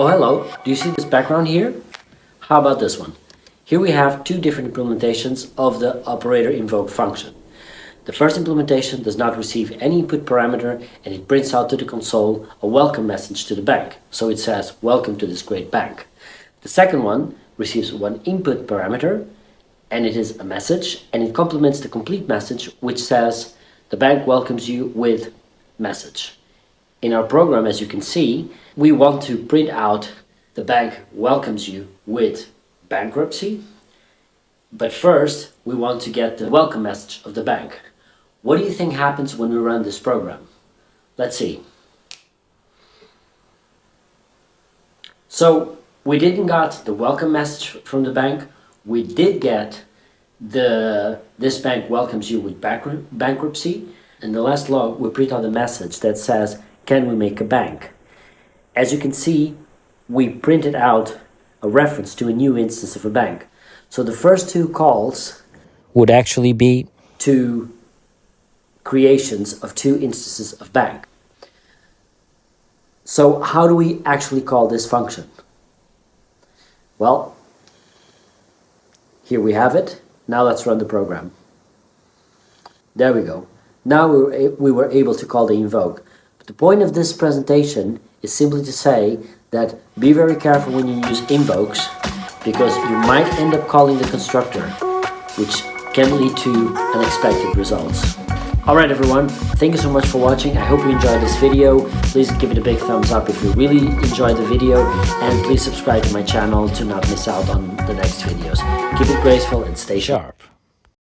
Oh, hello. Do you see this background here? How about this one? Here we have two different implementations of the operator invoke function. The first implementation does not receive any input parameter and it prints out to the console a welcome message to the bank. So it says, welcome to this great bank. The second one receives one input parameter and it is a message, and it complements the complete message which says, the bank welcomes you with message. In our program, as you can see, we want to print out the bank welcomes you with bankruptcy. But first, we want to get the welcome message of the bank. What do you think happens when we run this program? Let's see. So we didn't get the welcome message from the bank. We did get this bank welcomes you with bankruptcy. In the last log, we print out a message that says, can we make a bank? As you can see, we printed out a reference to a new instance of a bank. So the first two calls would actually be two creations of two instances of bank. So how do we actually call this function? Well, here we have it. Now let's run the program. There we go. Now we were able to call the invoke. But the point of this presentation is simply to say that be very careful when you use invokes, because you might end up calling the constructor, which can lead to unexpected results. Alright everyone, thank you so much for watching. I hope you enjoyed this video. Please give it a big thumbs up if you really enjoyed the video, and please subscribe to my channel to not miss out on the next videos. Keep it graceful and stay sharp.